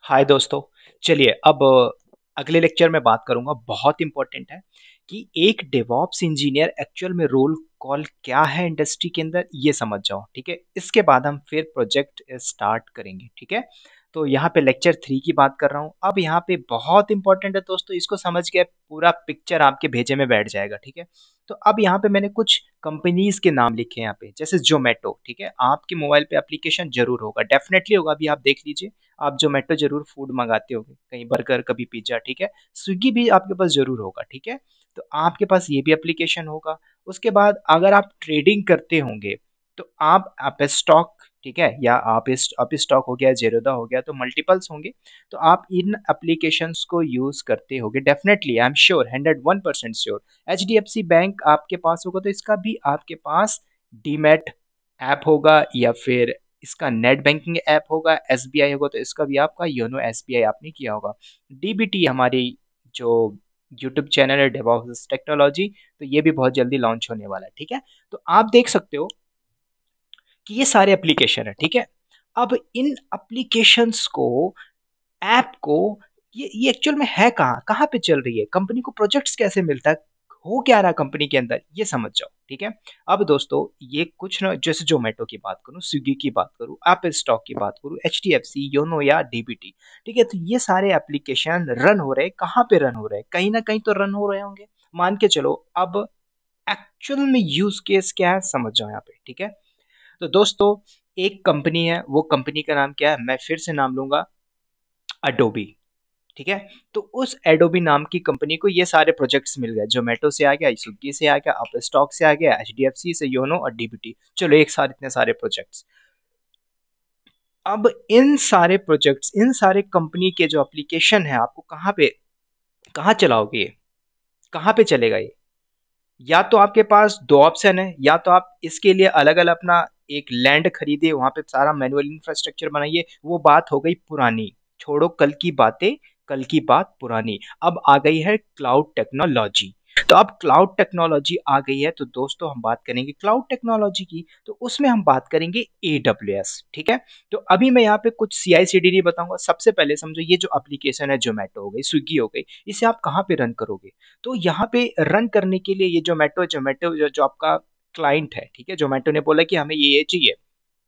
हाय दोस्तों। चलिए अब अगले लेक्चर में बात करूंगा, बहुत इंपॉर्टेंट है कि एक डेवॉप्स इंजीनियर एक्चुअल में रोल कॉल क्या है इंडस्ट्री के अंदर, ये समझ जाओ। ठीक है, इसके बाद हम फिर प्रोजेक्ट स्टार्ट करेंगे। ठीक है, तो यहाँ पे लेक्चर 3 की बात कर रहा हूँ। अब यहाँ पे बहुत इंपॉर्टेंट है दोस्तों, इसको समझ के पूरा पिक्चर आपके भेजे में बैठ जाएगा। ठीक है, तो अब यहाँ पे मैंने कुछ कंपनीज के नाम लिखे हैं यहाँ पे, जैसे जोमेटो। ठीक है, आपके मोबाइल पे एप्लीकेशन जरूर होगा, डेफिनेटली होगा, अभी आप देख लीजिए। आप जोमेटो जरूर फूड मंगाते होगे, कहीं बर्गर कभी पिज्जा। ठीक है, स्विगी भी आपके पास जरूर होगा। ठीक है, तो आपके पास ये भी एप्लीकेशन होगा। उसके बाद अगर आप ट्रेडिंग करते होंगे तो आप स्टॉक, ठीक है, या आप स्टॉक हो गया, जेरोदा हो गया, तो मल्टीपल्स होंगे। तो आप इन एप्लीकेशंस को यूज करते होगे, definitely, I am sure, 101% sure. HDFC bank आपके पास होगा तो इसका भी आपके पास डीमैट ऐप होगा, या फिर इसका नेट बैंकिंग ऐप होगा। SBI होगा तो इसका भी आपका योनो SBI आपने किया होगा। DBT हमारी जो यूट्यूब चैनल है डेवॉप्स टेक्नोलॉजी, तो ये भी बहुत जल्दी लॉन्च होने वाला है। ठीक है, तो आप देख सकते हो कि ये सारे एप्लीकेशन है। ठीक है, अब इन एप्लीकेशंस को, ऐप को, ये एक्चुअल में है कहाँ कहाँ पे चल रही है, कंपनी को प्रोजेक्ट्स कैसे मिलता है, हो क्या रहा है कंपनी के अंदर, ये समझ जाओ। ठीक है, अब दोस्तों ये कुछ ना, जैसे जोमेटो की बात करूं, स्विगी की बात करूं, एप्पल स्टॉक की बात करूं, HDFC, योनो या DBT। ठीक है, तो ये सारे एप्लीकेशन रन हो रहे हैं, कहाँ पे रन हो रहे हैं, कहीं ना कहीं तो रन हो रहे होंगे, मान के चलो। अब एक्चुअल में यूज केस क्या है समझ जाओ यहाँ पे। ठीक है, तो दोस्तों एक कंपनी है, वो कंपनी का नाम क्या है, मैं फिर से नाम लूंगा, अडोबी। ठीक है, तो उस एडोबी नाम की कंपनी को ये सारे प्रोजेक्ट्स मिल गए, जोमेटो से आ गया, स्विगी से आ गया, अपल स्टॉक से आ गया, HDFC से, योनो और DBT। चलो एक साथ इतने सारे प्रोजेक्ट्स। अब इन सारे प्रोजेक्ट्स, इन सारे कंपनी के जो एप्लीकेशन है, आपको कहाँ पे, कहाँ चलाओगे ये, कहाँ पे चलेगा ये? या तो आपके पास दो ऑप्शन है, या तो आप इसके लिए अलग अलग अपना एक लैंड खरीदिए, वहां पे सारा मैनुअल इंफ्रास्ट्रक्चर बनाइए, वो बात हो गई पुरानी। छोड़ो कल की बातें, कल की बात पुरानी। अब आ गई है क्लाउड टेक्नोलॉजी। तो अब क्लाउड टेक्नोलॉजी आ गई है, तो दोस्तों हम बात करेंगे क्लाउड टेक्नोलॉजी की, तो उसमें हम बात करेंगे AWS। ठीक है, तो अभी मैं यहाँ पे कुछ CI/CD नहीं बताऊंगा। सबसे पहले समझो, ये जो एप्लीकेशन है, जोमेटो हो गई, स्विगी हो गई, इसे आप कहाँ पे रन करोगे? तो यहाँ पे रन करने के लिए ये जोमेटो जोमेटो जो आपका क्लाइंट है, ठीक है, जोमेटो ने बोला कि हमें ये चाहिए,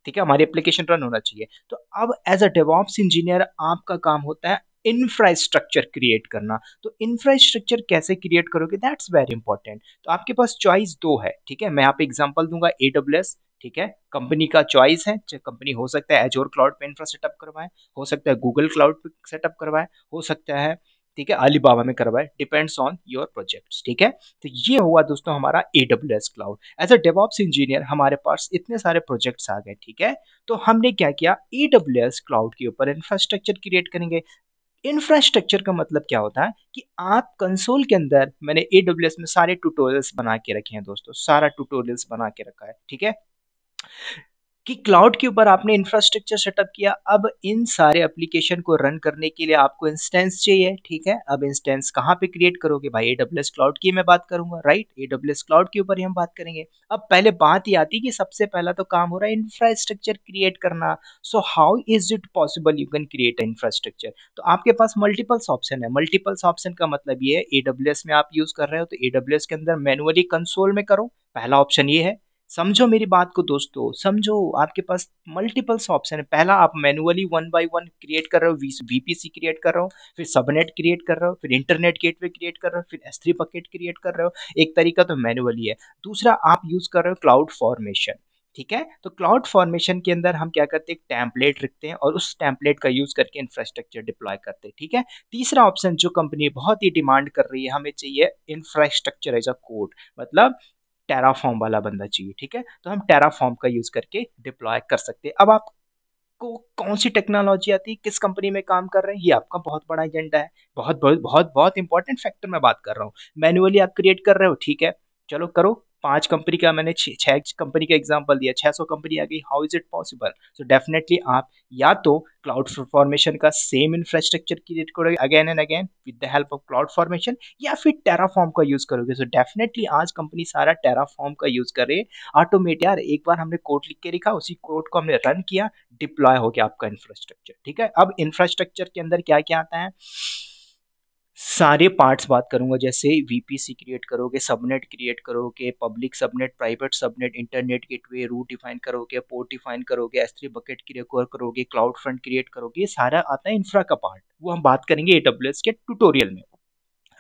ठीक है, हमारी एप्लीकेशन रन होना चाहिए। तो अब एज अ डेवॉप्स इंजीनियर आपका काम होता है इंफ्रास्ट्रक्चर क्रिएट करना। तो इंफ्रास्ट्रक्चर कैसे क्रिएट करोगे, दैट्स वेरी इंपॉर्टेंट। तो आपके पास चॉइस दो है। ठीक है, मैं यहाँ पे एग्जांपल दूंगा, AWS। ठीक है, कंपनी का चॉइस है, कंपनी हो सकता है एजोर क्लाउड पे इंफ्रा सेटअप करवाए, हो सकता है गूगल क्लाउड पे सेटअप करवाए, हो सकता है, ठीक है, अलीबाबा में करवाए, डिपेंड्स ऑन योर प्रोजेक्ट्स। ठीक है, तो ये हुआ दोस्तों हमारा AWS cloud. As a DevOps engineer हमारे पास इतने सारे प्रोजेक्ट्स आ गए। ठीक है, तो हमने क्या किया, AWS क्लाउड के ऊपर इंफ्रास्ट्रक्चर क्रिएट करेंगे। इंफ्रास्ट्रक्चर का मतलब क्या होता है कि आप कंसोल के अंदर, मैंने AWS में सारे ट्यूटोरियल्स बना के रखे हैं दोस्तों, सारा ट्यूटोरियल्स बना के रखा है। ठीक है, कि क्लाउड के ऊपर आपने इंफ्रास्ट्रक्चर सेटअप किया। अब इन सारे एप्लीकेशन को रन करने के लिए आपको इंस्टेंस चाहिए। ठीक है, अब इंस्टेंस कहाँ पे क्रिएट करोगे भाई, AWS क्लाउड की मैं बात करूंगा, राइट, AWS क्लाउड के ऊपर ही हम बात करेंगे। अब पहले बात ही आती है कि सबसे पहला तो काम हो रहा है इंफ्रास्ट्रक्चर क्रिएट करना। So how is it possible you can create infrastructure? तो आपके पास मल्टीपल्स ऑप्शन है। मल्टीपल्स ऑप्शन का मतलब ये है, AWS में आप यूज कर रहे हो तो AWS के अंदर मैनुअली कंसोल में करो, पहला ऑप्शन ये है। समझो मेरी बात को दोस्तों, समझो, आपके पास मल्टीपल्स ऑप्शन है। पहला, आप manually one by one create कर रहे हो, VPC क्रिएट कर रहे हो, फिर सबनेट क्रिएट कर रहे हो, फिर इंटरनेट गेटवे क्रिएट कर रहे हो, फिर S3 बकेट क्रिएट कर रहे हो। एक तरीका तो मैनुअली है। दूसरा, आप यूज कर रहे हो क्लाउड फॉर्मेशन। ठीक है, तो क्लाउड फॉर्मेशन के अंदर हम क्या करते हैं, टेम्पलेट रखते हैं और उस टेम्पलेट का यूज करके इंफ्रास्ट्रक्चर डिप्लॉय करते हैं। ठीक है, तीसरा ऑप्शन जो कंपनी बहुत ही डिमांड कर रही है, हमें चाहिए इंफ्रास्ट्रक्चर एज अ कोड, मतलब टेराफॉर्म वाला बंदा चाहिए। ठीक है, तो हम टेराफॉर्म का यूज करके डिप्लॉय कर सकते हैं। अब आपको कौन सी टेक्नोलॉजी आती है, किस कंपनी में काम कर रहे हैं, ये आपका बहुत बड़ा एजेंडा है, बहुत बहुत बहुत बहुत इंपॉर्टेंट फैक्टर मैं बात कर रहा हूँ। मैनुअली आप क्रिएट कर रहे हो, ठीक है, चलो करो, 5 कंपनी का मैंने 6 कंपनी का एग्जांपल दिया, 600 कंपनी आ गई, how is it possible? So definitely आप या तो क्लाउड फॉर्मेशन का सेम इंफ्रास्ट्रक्चर क्रिएट करोगे again and again with the help of cloud formation, या फिर टेराफॉर्म का यूज करोगे। सो डेफिनेटली आज कंपनी सारा टेराफॉर्म का यूज कर रही है। ऑटोमेट यार, एक बार हमने कोड लिख के लिखा, उसी कोड को हमने रन किया, डिप्लॉय हो गया आपका इंफ्रास्ट्रक्चर। ठीक है, अब इंफ्रास्ट्रक्चर के अंदर क्या क्या आता है, सारे पार्ट्स बात करूंगा, जैसे वीपीसी क्रिएट करोगे, सबनेट क्रिएट करोगे, public subnet, private subnet, internet gateway, route define करोगे, पोर्ट डिफाइन करोगे, S3 बकेट क्रिएट करोगे, क्लाउड फ्रंट क्रिएट करोगे, ये सारा आता है इंफ्रा का पार्ट। वो हम बात करेंगे AWS के ट्यूटोरियल में,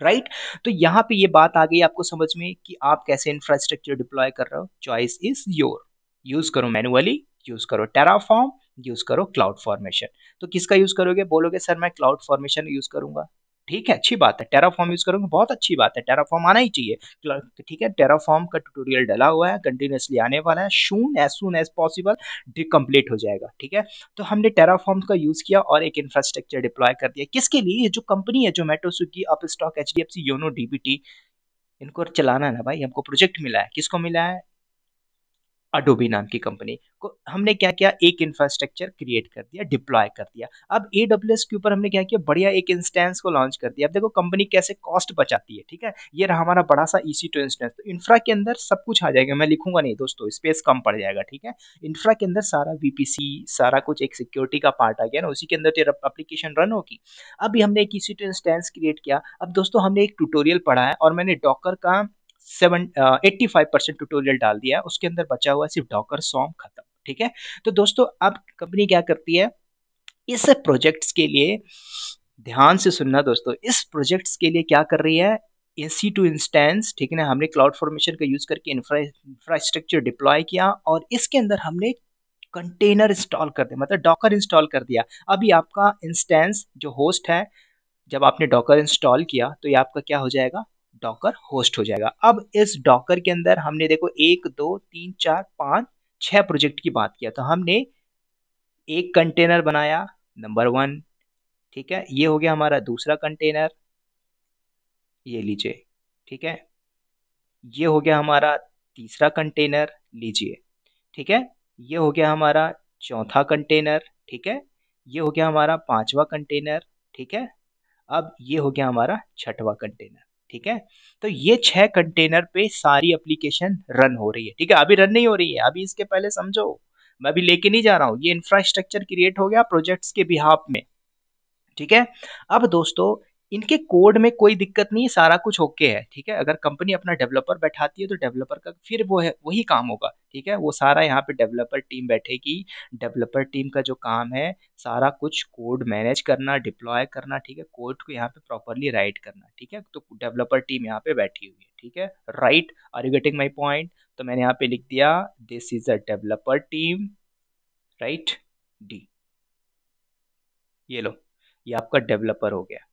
राइट। तो यहाँ पे ये बात आ गई आपको समझ में कि आप कैसे इंफ्रास्ट्रक्चर डिप्लॉय कर रहे हो। चॉइस इज योर, यूज करो मैनुअली, यूज करो टेराफॉर्म, यूज करो क्लाउड फॉर्मेशन। तो किसका यूज करोगे? बोलोगे सर मैं क्लाउड फॉर्मेशन यूज करूंगा, ठीक है, अच्छी बात है। टेराफॉर्म यूज करोगे, बहुत अच्छी बात है, टेराफॉर्म आना ही चाहिए। ठीक है, टेराफॉर्म का ट्यूटोरियल डला हुआ है, कंटिन्यूसली आने वाला है, सून एज पॉसिबल कंप्लीट हो जाएगा। ठीक है, तो हमने टेराफॉर्म का यूज किया और एक इंफ्रास्ट्रक्चर डिप्लॉय कर दिया। किसके लिए? जो कंपनी है, Zomato, Swiggy, Upstox, HDFC, YONO, DBT, इनको चलाना है ना भाई, हमको प्रोजेक्ट मिला है। किसको मिला है? अडोबी नाम की कंपनी को। हमने क्या किया, एक इंफ्रास्ट्रक्चर क्रिएट कर दिया, डिप्लॉय कर दिया। अब AWS के ऊपर हमने क्या किया, बढ़िया एक इंस्टेंस को लॉन्च कर दिया। अब देखो कंपनी कैसे कॉस्ट बचाती है। ठीक है, ये रहा हमारा बड़ा सा EC2 इंस्टेंस। तो इंफ्रा के अंदर सब कुछ आ जाएगा, मैं लिखूंगा नहीं दोस्तों, स्पेस कम पड़ जाएगा। ठीक है, इंफ्रा के अंदर सारा VPC, सारा कुछ एक सिक्योरिटी का पार्ट आ गया ना, उसी के अंदर तेरा एप्लीकेशन रन होगी। अभी हमने एक EC2 इंस्टेंस क्रिएट किया। अब दोस्तों हमने एक ट्यूटोरियल पढ़ा है और मैंने डॉकर का 85% ट्यूटोरियल डाल दिया है, उसके अंदर बचा हुआ है सिर्फ डॉकर सॉन्ग, खत्म। ठीक है, तो दोस्तों अब कंपनी क्या करती है, इस प्रोजेक्ट्स के लिए ध्यान से सुनना दोस्तों, इस प्रोजेक्ट्स के लिए क्या कर रही है, EC2 इंस्टेंस, ठीक है ना, हमने क्लाउड फॉर्मेशन का यूज करके इंफ्रास्ट्रक्चर डिप्लॉय किया और इसके अंदर हमने कंटेनर इंस्टॉल कर दिया, मतलब डॉकर इंस्टॉल कर दिया। अभी आपका इंस्टेंस जो होस्ट है, जब आपने डॉकर इंस्टॉल किया तो ये आपका क्या हो जाएगा, डॉकर होस्ट हो जाएगा। अब इस डॉकर के अंदर हमने देखो 1 2 3 4 5 6 प्रोजेक्ट की बात किया, तो हमने एक कंटेनर बनाया, नंबर 1। ठीक है, ये हो गया हमारा दूसरा कंटेनर, ये लीजिए। ठीक है, ये हो गया हमारा तीसरा कंटेनर, लीजिए। ठीक है, ये हो गया हमारा चौथा कंटेनर। ठीक है, ये हो गया हमारा पांचवा कंटेनर। ठीक है, अब ये हो गया हमारा छठवां कंटेनर। ठीक है, तो ये 6 कंटेनर पे सारी एप्लीकेशन रन हो रही है। ठीक है, अभी रन नहीं हो रही है, अभी इसके पहले समझो, मैं अभी लेके नहीं जा रहा हूं, ये इंफ्रास्ट्रक्चर क्रिएट हो गया प्रोजेक्ट्स के बिहाफ में। ठीक है, अब दोस्तों इनके कोड में कोई दिक्कत नहीं, सारा कुछ ओके है। ठीक है, अगर कंपनी अपना डेवलपर बैठाती है तो डेवलपर का फिर वो है वही काम होगा। ठीक है, वो सारा यहाँ पे डेवलपर टीम बैठेगी, डेवलपर टीम का जो काम है सारा कुछ कोड मैनेज करना, डिप्लॉय करना। ठीक है, कोड को यहाँ पे प्रॉपरली राइट करना। ठीक है, तो डेवलपर टीम यहाँ पे बैठी हुई है। ठीक है, right, are you getting my point? तो मैंने यहाँ पे लिख दिया this is a developer team, right, D, ये लो, ये आपका डेवलपर हो गया।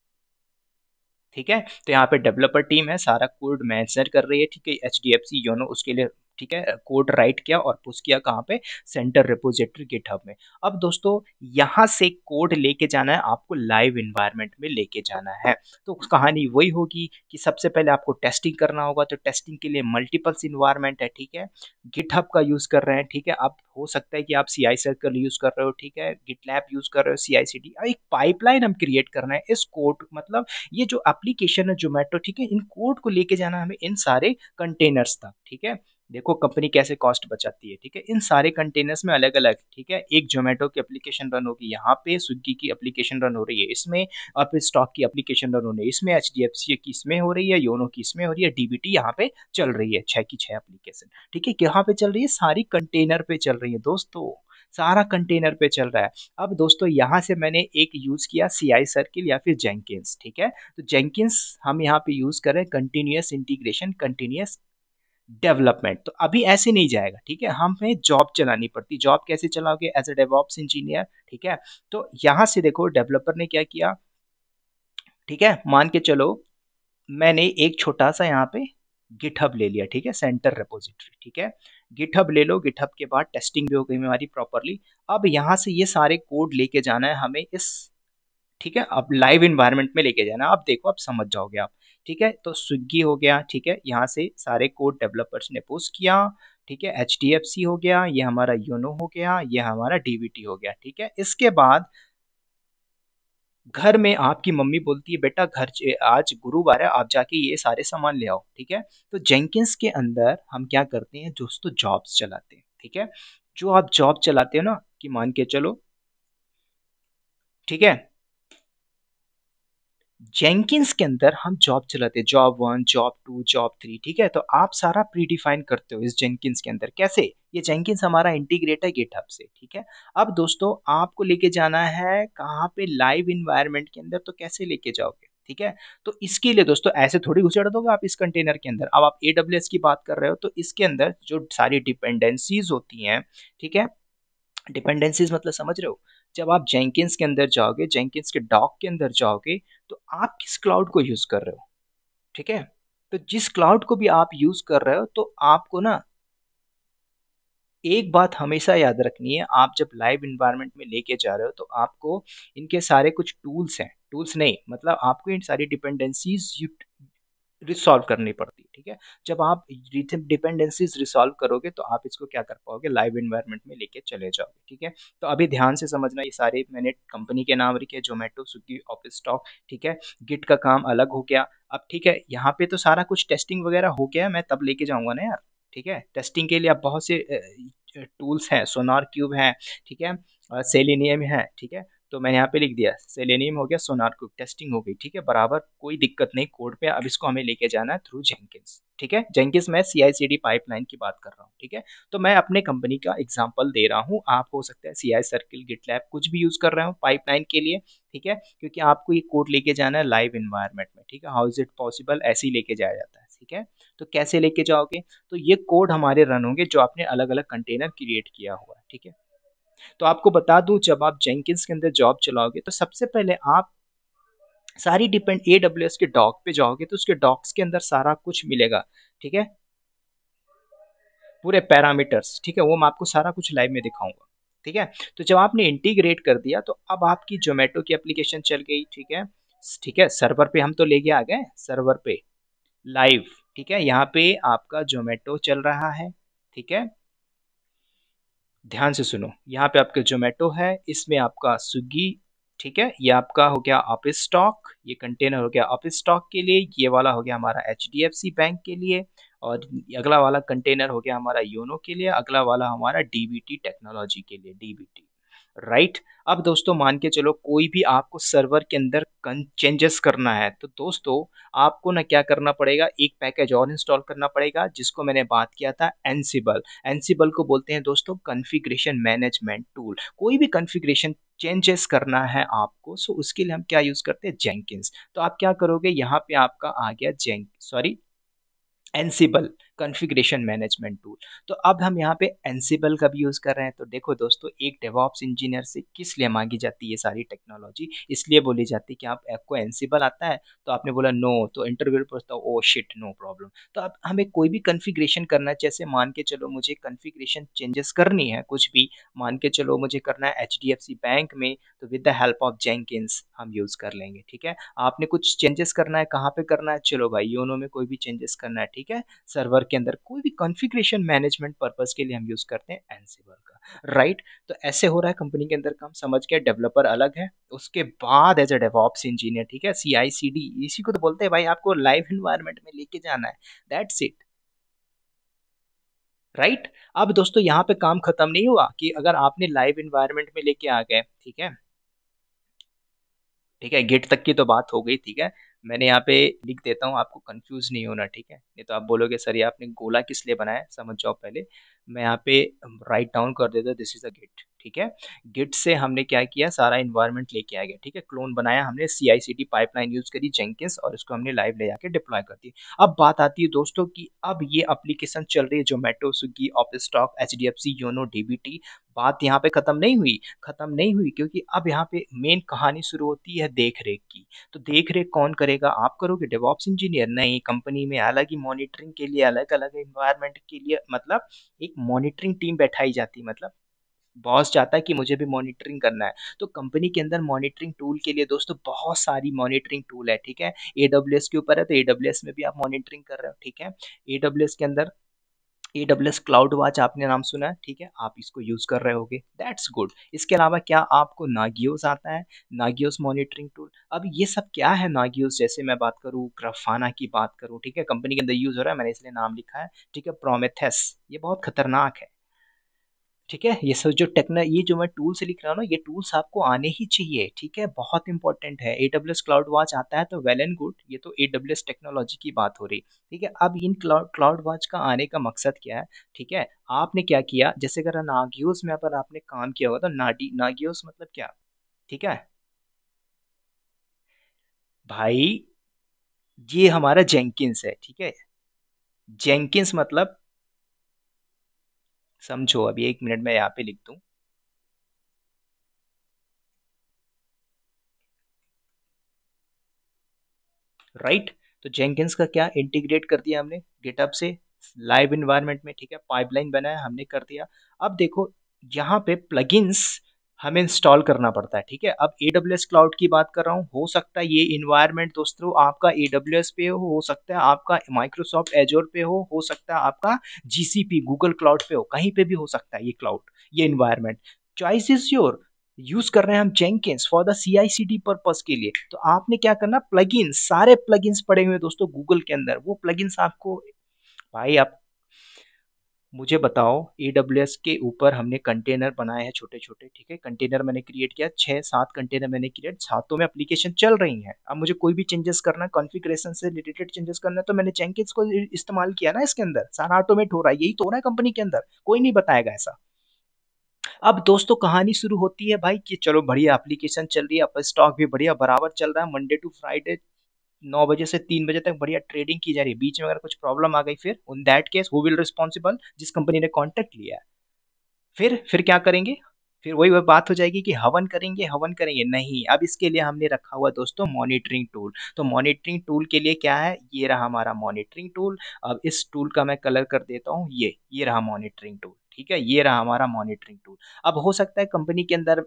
ठीक है, तो यहाँ पे डेवलपर टीम है, सारा कोड मैनेज कर रही है। ठीक है, HDFC योनो उसके लिए, ठीक है, कोड राइट किया और पुश किया कहाँ पे, सेंटर रिपोजिटरी गिटहब में। अब दोस्तों यहाँ से कोड लेके जाना है आपको, लाइव इन्वायरमेंट में लेके जाना है। तो कहानी वही होगी कि सबसे पहले आपको टेस्टिंग करना होगा, तो टेस्टिंग के लिए मल्टीपल्स इन्वायरमेंट है। ठीक है, गिटहब का यूज कर रहे हैं। ठीक है, आप हो सकता है कि आप CI सर्कल यूज कर रहे हो, ठीक है, गिटलैब यूज कर रहे हो, CI/CD, एक पाइपलाइन हम क्रिएट कर रहे हैं इस कोड, मतलब ये जो एप्लीकेशन है जोमेटो, ठीक है, इन कोड को लेके जाना हमें इन सारे कंटेनर्स तक। ठीक है, देखो कंपनी कैसे कॉस्ट बचाती है। ठीक है, इन सारे कंटेनर्स में अलग अलग, ठीक है, एक जोमेटो की एप्लीकेशन रन होगी यहाँ पे, स्विगी की एप्लीकेशन रन हो रही है इसमें, अब स्टॉक की एप्लीकेशन रन हो रही है इसमें, HDFC की इसमें हो रही है, योनो की इसमें हो रही है, डीबीटी यहाँ पे चल रही है, 6 की 6 एप्लीकेशन। ठीक है, कहाँ पे चल रही है, सारी कंटेनर पे चल रही है दोस्तों, सारा कंटेनर पे चल रहा है। अब दोस्तों यहाँ से मैंने एक यूज किया CI सर्किल या फिर जेंकिंस। ठीक है, तो जेंकिंस हम यहाँ पे यूज कर रहे हैं, कंटिन्यूअस इंटीग्रेशन, कंटिन्यूअस डेवलपमेंट। तो अभी ऐसे नहीं जाएगा। ठीक है, हमें जॉब चलानी पड़ती, जॉब कैसे चलाओगे, एज ए डेवऑप्स इंजीनियर। ठीक है, तो यहाँ से देखो डेवलपर ने क्या किया, ठीक है, मान के चलो मैंने एक छोटा सा यहाँ पे गिटहब ले लिया, ठीक है, सेंटर रिपोजिटरी। ठीक है, गिटहब ले लो, गिटहब के बाद टेस्टिंग भी हो गई हमारी प्रॉपरली। अब यहाँ से ये सारे कोड लेके जाना है हमें इस, ठीक है, अब लाइव इन्वायरमेंट में लेके जाना, आप देखो, आप समझ जाओगे आप। ठीक है। तो स्विगी हो गया, ठीक है, यहाँ से सारे कोड डेवलपर्स ने पुश किया, ठीक है। एचडीएफसी हो गया, ये हमारा योनो हो गया, ये हमारा डीबीटी हो गया, ठीक है। इसके बाद घर में आपकी मम्मी बोलती है बेटा आज गुरुवार है, आप जाके ये सारे सामान ले आओ, ठीक है। तो जेंकिंस के अंदर हम क्या करते हैं दोस्तों, जॉब्स चलाते हैं, ठीक है। जो आप जॉब चलाते हो ना, कि मान के चलो, ठीक है, जेंकिंस के अंदर हम जॉब चलाते हैं, जॉब 1, जॉब 2, जॉब 3, ठीक है। तो आप सारा प्रीडिफाइन करते हो इस जेंकिंस के अंदर। कैसे? ये जेंकिंस हमारा इंटीग्रेट है गिटहब से, ठीक है। अब दोस्तों आपको लेके जाना है कहाँ पे, लाइव इन्वायरमेंट के अंदर। तो कैसे लेके जाओगे, ठीक है। तो इसके लिए दोस्तों ऐसे थोड़ी घुसेड़ दोगे आप इस कंटेनर के अंदर। अब आप AWS की बात कर रहे हो, तो इसके अंदर जो सारी डिपेंडेंसीज होती हैं, ठीक है, डिपेंडेंसीज मतलब समझ रहे हो। जब आप जेंकिंस के अंदर जाओगे, जेंकिंस के डॉक के अंदर जाओगे, तो आप किस क्लाउड को यूज कर रहे हो, ठीक है। तो जिस क्लाउड को भी आप यूज कर रहे हो, तो आपको ना एक बात हमेशा याद रखनी है, आप जब लाइव इन्वायरमेंट में लेके जा रहे हो, तो आपको इनके सारे कुछ टूल्स हैं, टूल्स नहीं मतलब आपको इन सारी डिपेंडेंसीज रिसॉल्व करनी पड़ती है, ठीक है। जब आप डिपेंडेंसीज रिसॉल्व करोगे, तो आप इसको क्या कर पाओगे, लाइव एनवायरनमेंट में लेके चले जाओगे, ठीक है। तो अभी ध्यान से समझना, ये सारे मैंने कंपनी के नाम लिखे, जोमेटो, स्विगी, ऑफिस स्टॉक, ठीक है। गिट का काम अलग हो गया। अब ठीक है, यहाँ पे तो सारा कुछ टेस्टिंग वगैरह हो गया, मैं तब लेके जाऊंगा ना यार, ठीक है। टेस्टिंग के लिए अब बहुत से टूल्स हैं, सोनार क्यूब है, ठीक है, सेलेनियम है, ठीक है। तो मैंने यहाँ पे लिख दिया, सेलेनियम हो गया, सोनार क्यूब, टेस्टिंग हो गई, ठीक है, बराबर, कोई दिक्कत नहीं कोड पे। अब इसको हमें लेके जाना है थ्रू जेंकिंस, ठीक है। जेंकिंस मैं CI/CD पाइपलाइन की बात कर रहा हूँ, ठीक है। तो मैं अपने कंपनी का एग्जांपल दे रहा हूँ, आप हो सकता है CI सर्किल, गिटलैब कुछ भी यूज कर रहे हो पाइपलाइन के लिए, ठीक है, क्योंकि आपको ये कोड लेके जाना है लाइव इन्वायरमेंट में, ठीक है। हाउ इज इट पॉसिबल, ऐसे ही लेके जाया जाता है, ठीक है। तो कैसे लेके जाओगे, तो ये कोड हमारे रन होंगे जो आपने अलग अलग कंटेनर क्रिएट किया हुआ है, ठीक है। तो आपको बता दूं, जब आप जेंकिंस के अंदर जॉब चलाओगे, तो सबसे पहले आप सारी डिपेंड AWS के डॉक पे जाओगे, तो उसके डॉक्स के अंदर सारा कुछ मिलेगा, ठीक है, पूरे पैरामीटर्स, ठीक है, वो मैं आपको सारा कुछ लाइव में दिखाऊंगा, ठीक है। तो जब आपने इंटीग्रेट कर दिया, तो अब आपकी जोमेटो की एप्लीकेशन चल गई, ठीक है, ठीक है। सर्वर पे हम तो लेके आ गए, सर्वर पे लाइव, ठीक है, यहाँ पे आपका जोमेटो चल रहा है, ठीक है। ध्यान से सुनो, यहाँ पे आपका जोमेटो है, इसमें आपका स्विगी, ठीक है, ये आपका हो गया ऑफिस स्टॉक, ये कंटेनर हो गया ऑफिस स्टॉक के लिए, ये वाला हो गया हमारा HDFC बैंक के लिए, और अगला वाला कंटेनर हो गया हमारा योनो के लिए, अगला वाला हमारा DBT टेक्नोलॉजी के लिए, DBT, राइट। अब दोस्तों मान के चलो कोई भी आपको सर्वर के अंदर चेंजेस करना है, तो दोस्तों आपको ना क्या करना पड़ेगा, एक पैकेज और इंस्टॉल करना पड़ेगा, जिसको मैंने बात किया था, एनसिबल। एनसिबल को बोलते हैं दोस्तों कॉन्फ़िगरेशन मैनेजमेंट टूल। कोई भी कॉन्फ़िगरेशन चेंजेस करना है आपको, सो उसके लिए हम क्या यूज करते हैं, जेंकिंस। तो आप क्या करोगे, यहाँ पे आपका आ गया एनसिबल कॉन्फ़िगरेशन मैनेजमेंट टूल। तो अब हम यहाँ पे एनसिबल का भी यूज कर रहे हैं। तो देखो दोस्तों, एक डेवऑप्स इंजीनियर से किस लिए मांगी जाती है ये सारी टेक्नोलॉजी, इसलिए बोली जाती है कि आपको एनसिबल आता है, तो आपने बोला नो, तो इंटरव्यू में पूछता ओ शिट नो प्रॉब्लम। तो अब हमें कोई भी कॉन्फ़िगरेशन करना है, जैसे मान के चलो मुझे कॉन्फ़िगरेशन चेंजेस करनी है कुछ भी, मान के चलो मुझे करना है HDFC बैंक में, तो with the help of Jenkins हम यूज कर लेंगे, ठीक है। आपने कुछ चेंजेस करना है, कहाँ पे करना है, चलो भाई योनो में कोई भी चेंजेस करना है, ठीक है, सर्वर के अंदर कोई भी कॉन्फ़िगरेशन मैनेजमेंट पर्पस के लिए हम यूज करते हैं एनसिबल का, राइट। तो ऐसे हो रहा है कंपनी के अंदर काम, समझ गया। डेवलपर अलग है, उसके बाद एज अ डेवऑप्स इंजीनियर, ठीक है, CI/CD, इसी को तो बोलते हैं भाई, आपको लाइव एनवायरनमेंट में लेके जाना है, दैट्स इट, राइट। अब दोस्तों यहाँ पे काम खत्म नहीं हुआ, कि अगर आपने लाइव एनवायरनमेंट में लेके आ गए, ठीक है, ठीक है, गेट तक की तो बात हो गई, ठीक है। मैंने यहाँ पे लिख देता हूँ, आपको कंफ्यूज नहीं होना, ठीक है, नहीं तो आप बोलोगे सर ये आपने गोला किस लिए बनाया, समझ जाओ पहले। मैं यहाँ पे राइट डाउन कर देता, दिस इज अ गिट, ठीक है। गिट से हमने क्या किया, सारा इन्वायरमेंट लेके आ गया, ठीक है, क्लोन बनाया हमने, CI/CD पाइपलाइन यूज करी जेंकिंस, और इसको हमने लाइव ले जाके डिप्लॉय कर दी। अब बात आती है दोस्तों की, अब ये एप्लीकेशन चल रही है Zomato, Swiggy, office stock, HDFC, YONO, DBT। बात यहाँ पे खत्म नहीं हुई, खत्म नहीं हुई, क्योंकि अब यहाँ पे मेन कहानी शुरू होती है देख रेख की। तो देख रेख कौन करेगा, आप करोगे, डेवऑप्स इंजीनियर नहीं, कंपनी में अलग ही मॉनिटरिंग के लिए, अलग अलग एनवायरनमेंट के लिए, मतलब एक मॉनिटरिंग टीम बैठाई जाती है, मतलब बॉस चाहता है कि मुझे भी मॉनिटरिंग करना है। तो कंपनी के अंदर मॉनिटरिंग टूल के लिए दोस्तों बहुत सारी मॉनिटरिंग टूल है, ठीक है। एडब्ल्यूएस के ऊपर है तो एडब्ल्यूएस में भी आप मॉनिटरिंग कर रहे हो, ठीक है। एडब्ल्यूएस के अंदर AWS क्लाउड वॉच आपने नाम सुना है, ठीक है, आप इसको यूज कर रहे होगे, दैट्स गुड। इसके अलावा क्या आपको नागियोस आता है? नागियोस मॉनिटरिंग टूल। अब ये सब क्या है नागियोस? जैसे मैं बात करूँ, ग्राफाना की बात करूँ, ठीक है, कंपनी के अंदर यूज हो रहा है, मैंने इसलिए नाम लिखा है, ठीक है। प्रोमेथेस, ये बहुत खतरनाक है, ठीक है। ये सब जो ये जो मैं टूल्स लिख रहा हूँ ना, ये टूल्स आपको आने ही चाहिए, ठीक है, बहुत इंपॉर्टेंट है। AWS क्लाउड वॉच आता है तो वेल एंड गुड, ये तो AWS टेक्नोलॉजी की बात हो रही, ठीक है। अब इन क्लाउड वॉच का आने का मकसद क्या है, ठीक है। आपने क्या किया, जैसे अगर नागियोस में अगर आपने काम किया होगा तो नागियोस मतलब क्या, ठीक है भाई, ये हमारा जेंकिंस है, ठीक है। जेंकिंस मतलब, समझो, अभी 1 मिनट में यहाँ पे लिख दूं, राइट। तो जेंकिंस का क्या इंटीग्रेट कर दिया हमने गिटहब से लाइव इन्वायरमेंट में, ठीक है, पाइपलाइन बनाया हमने, कर दिया। अब देखो, यहाँ पे प्लगइन्स हमें इंस्टॉल करना पड़ता है, ठीक है। अब AWS क्लाउड की बात कर रहा हूँ, हो सकता है ये इन्वायरमेंट दोस्तों आपका AWS पे हो सकता है आपका माइक्रोसॉफ्ट एजोर पे हो सकता है आपका GCP गूगल क्लाउड पे हो, कहीं पे भी हो सकता है ये क्लाउड, ये environment, choice is your. Use कर रहे हैं हम Jenkins for the CI/CD purpose के लिए, तो आपने क्या करना, प्लगइन्स, सारे प्लगइन्स पड़े हुए हैं दोस्तों गूगल के अंदर, वो प्लगइन्स आपको, भाई आप मुझे बताओ, AWS के ऊपर हमने कंटेनर बनाए हैं छोटे छोटे, ठीक है, कंटेनर मैंने क्रिएट किया, 6-7 कंटेनर मैंने क्रिएट, सातों में एप्लीकेशन चल रही हैं। अब मुझे कोई भी चेंजेस करना है, कॉन्फ़िगरेशन से रिलेटेड चेंजेस करना है, तो मैंने जेंकिंस को इस्तेमाल किया ना, इसके अंदर सारा ऑटोमेट हो रहा है, यही तो हो रहा है कंपनी के अंदर, कोई नहीं बताएगा ऐसा। अब दोस्तों कहानी शुरू होती है भाई कि चलो बढ़िया एप्लीकेशन चल रही है, अब स्टॉक भी बढ़िया बराबर चल रहा है, मंडे टू फ्राइडे 9 बजे से 3 बजे तक बढ़िया ट्रेडिंग की जा रही है, बीच में अगर कुछ प्रॉब्लम आ गई, फिर उन that case who will responsible, जिस कंपनी ने कॉन्टेक्ट लिया है। फिर क्या करेंगे, फिर वही बात हो जाएगी कि हवन करेंगे, हवन करेंगे नहीं। अब इसके लिए हमने रखा हुआ दोस्तों मॉनिटरिंग टूल। तो मॉनिटरिंग टूल के लिए क्या है, ये रहा हमारा मॉनिटरिंग टूल। अब इस टूल का मैं कलर कर देता हूँ, ये रहा मॉनिटरिंग टूल, ठीक है, ये रहा हमारा मॉनिटरिंग टूल। अब हो सकता है कंपनी के अंदर,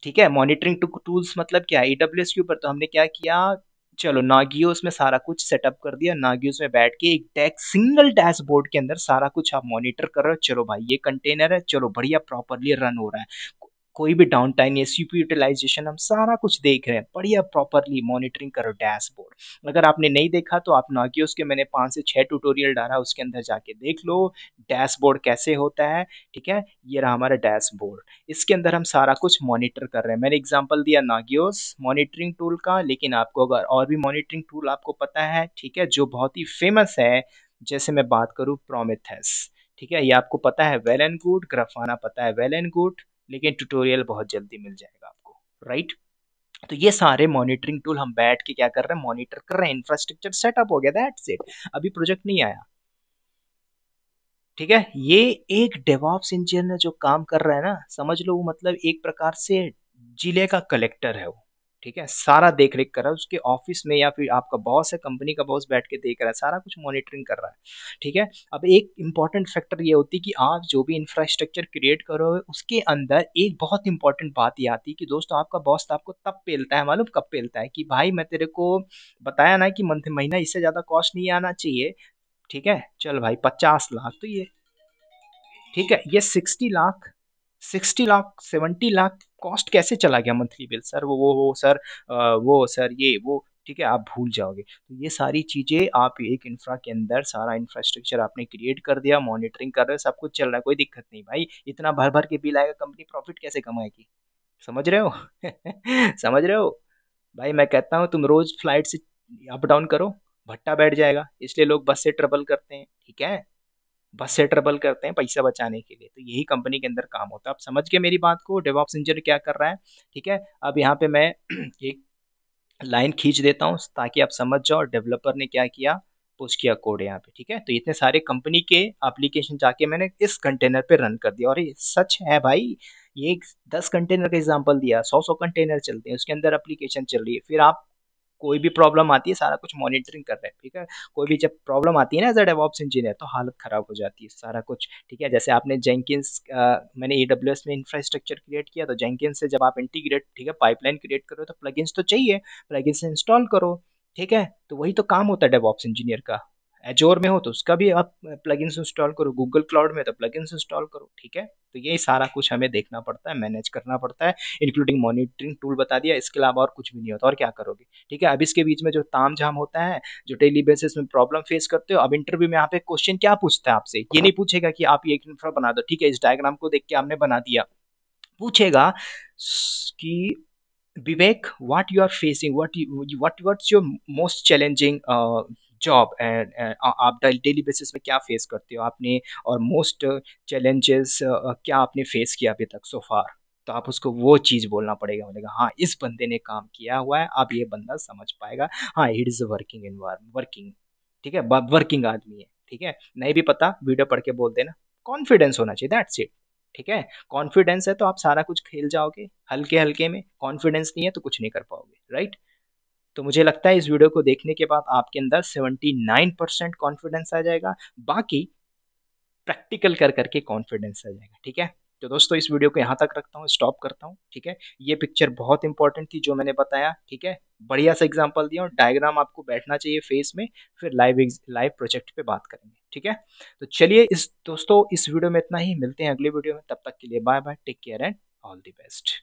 ठीक है, मॉनिटरिंग टूल्स मतलब क्या है, AWS के ऊपर तो हमने क्या किया, चलो नागियोस में सारा कुछ सेटअप कर दिया, नागियोस में बैठ के एक सिंगल डैशबोर्ड के अंदर सारा कुछ आप मॉनिटर कर रहे हो, चलो भाई ये कंटेनर है, चलो बढ़िया प्रॉपरली रन हो रहा है, कोई भी डाउन टाइम या CPU यूटिलाइजेशन, हम सारा कुछ देख रहे हैं, बढ़िया प्रॉपरली मॉनिटरिंग करो डैशबोर्ड। अगर आपने नहीं देखा तो आप नागियोस के मैंने 5 से 6 ट्यूटोरियल डाला, उसके अंदर जाके देख लो डैशबोर्ड कैसे होता है, ठीक है। ये रहा हमारा डैशबोर्ड, इसके अंदर हम सारा कुछ मॉनिटर कर रहे हैं। मैंने एग्जांपल दिया नागियोस मॉनिटरिंग टूल का, लेकिन आपको अगर और भी मॉनिटरिंग टूल आपको पता है, ठीक है, जो बहुत ही फेमस है, जैसे मैं बात करूँ प्रोमेथेस, ठीक है, ये आपको पता है, वेल एंड गुड। ग्राफाना पता है, वेल एंड गुड, लेकिन ट्यूटोरियल बहुत जल्दी मिल जाएगा आपको, राइट। तो ये सारे मॉनिटरिंग टूल हम बैठ के क्या कर रहे हैं, मॉनिटर कर रहे हैं, इंफ्रास्ट्रक्चर सेटअप हो गया, दैट्स इट। अभी प्रोजेक्ट नहीं आया, ठीक है। ये एक डेवॉप्स इंजीनियर जो काम कर रहा है ना, समझ लो वो मतलब एक प्रकार से जिले का कलेक्टर है वो, ठीक है, सारा देख रेख कर रहा है उसके ऑफिस में, या फिर आपका बॉस है, कंपनी का बॉस बैठ के देख रहा है, सारा कुछ मॉनिटरिंग कर रहा है, ठीक है। अब एक इंपॉर्टेंट फैक्टर ये होती है कि आप जो भी इंफ्रास्ट्रक्चर क्रिएट करोगे उसके अंदर एक बहुत इंपॉर्टेंट बात ये आती है कि दोस्तों आपका बॉस तो आपको तब पेलता है, मालूम कब पेलता है, कि भाई मैं तेरे को बताया ना कि मंथ महीना इससे ज्यादा कॉस्ट नहीं आना चाहिए, ठीक है, चल भाई 50 लाख, तो ये, ठीक है, ये 60 लाख, 60 लाख, 70 लाख कॉस्ट कैसे चला गया मंथली बिल सर, वो सर, वो सर, ये वो, ठीक है, आप भूल जाओगे। तो ये सारी चीजें आप एक इंफ्रा के अंदर सारा इंफ्रास्ट्रक्चर आपने क्रिएट कर दिया, मॉनिटरिंग कर रहे हो, सब कुछ चल रहा है, कोई दिक्कत नहीं भाई, इतना भर भर के बिल आएगा, कंपनी प्रॉफिट कैसे कमाएगी, समझ रहे हो? समझ रहे हो? भाई मैं कहता हूँ तुम रोज फ्लाइट से अप डाउन करो, भट्टा बैठ जाएगा, इसलिए लोग बस से ट्रेवल करते हैं, ठीक है, बस से ट्रेवल करते हैं पैसा बचाने के लिए, तो यही कंपनी के अंदर काम होता है। आप समझ गए मेरी बात को, डेवऑप्स इंजीनियर क्या कर रहा है, ठीक है। अब यहाँ पे मैं एक लाइन खींच देता हूँ ताकि आप समझ जाओ डेवलपर ने क्या किया, पुश किया कोड यहाँ पे, ठीक है। तो इतने सारे कंपनी के एप्लीकेशन जाके मैंने इस कंटेनर पे रन कर दिया, और ये सच है भाई, ये एक 10 कंटेनर का एग्जांपल दिया, 100 कंटेनर चलते हैं उसके अंदर एप्लीकेशन चल रही है, फिर आप कोई भी प्रॉब्लम आती है सारा कुछ मॉनिटरिंग कर रहे हैं, ठीक है। कोई भी जब प्रॉब्लम आती है ना एज अ डेवऑप्स इंजीनियर तो हालत खराब हो जाती है सारा कुछ, ठीक है। जैसे आपने जेंकिंस मैंने एडब्ल्यूएस में इंफ्रास्ट्रक्चर क्रिएट किया तो जेंकिंस से जब आप इंटीग्रेट, ठीक है, पाइपलाइन क्रिएट करो तो प्लगइन्स तो चाहिए, प्लगइन्स इंस्टॉल करो, ठीक है। तो वही तो काम होता है डेवऑप्स इंजीनियर का। एजोर में हो तो उसका भी आप प्लगइन्स इंस्टॉल करो, गूगल क्लाउड में तो प्लगइन्स इंस्टॉल करो, ठीक है। तो ये सारा कुछ हमें देखना पड़ता है, मैनेज करना पड़ता है, इंक्लूडिंग मॉनिटरिंग टूल बता दिया, इसके अलावा और कुछ भी नहीं होता। और क्या करोगे, ठीक है। अब इसके बीच में जो ताम झाम होता है, जो डेली बेसिस में प्रॉब्लम फेस करते हो, अब इंटरव्यू में यहाँ पे क्वेश्चन क्या पूछता है आपसे, ये नहीं पूछेगा कि आप ये इंफ्रा बना दो, ठीक है, इस डायग्राम को देख के आपने बना दिया। पूछेगा कि Vivek, what you are facing, what's your most challenging job, and आप डेली बेसिस में क्या फेस करते हो आपने, और मोस्ट चैलेंजेस क्या आपने फेस किया अभी तक सो फार। तो आप उसको वो चीज़ बोलना पड़ेगा, बोलेगा हाँ इस बंदे ने काम किया हुआ है, अब ये बंदा समझ पाएगा, हाँ it is working environment, working, ठीक है, वर्किंग आदमी है, ठीक है। नहीं भी पता वीडियो पढ़ के बोल देना, कॉन्फिडेंस होना चाहिए, दैट्स इट, ठीक है। कॉन्फिडेंस है तो आप सारा कुछ खेल जाओगे हल्के हल्के में, कॉन्फिडेंस नहीं है तो कुछ नहीं कर पाओगे, राइट। तो मुझे लगता है इस वीडियो को देखने के बाद आपके अंदर 79% कॉन्फिडेंस आ जाएगा, बाकी प्रैक्टिकल कर करके कॉन्फिडेंस आ जाएगा, ठीक है। तो दोस्तों इस वीडियो को यहाँ तक रखता हूँ, स्टॉप करता हूँ, ठीक है। ये पिक्चर बहुत इंपॉर्टेंट थी जो मैंने बताया, ठीक है। बढ़िया सा एग्जांपल दिया और डायग्राम आपको बैठना चाहिए फेस में, फिर लाइव प्रोजेक्ट पे बात करेंगे, ठीक है। तो चलिए इस दोस्तों इस वीडियो में इतना ही, मिलते हैं अगले वीडियो में, तब तक के लिए bye bye, take care and all the best.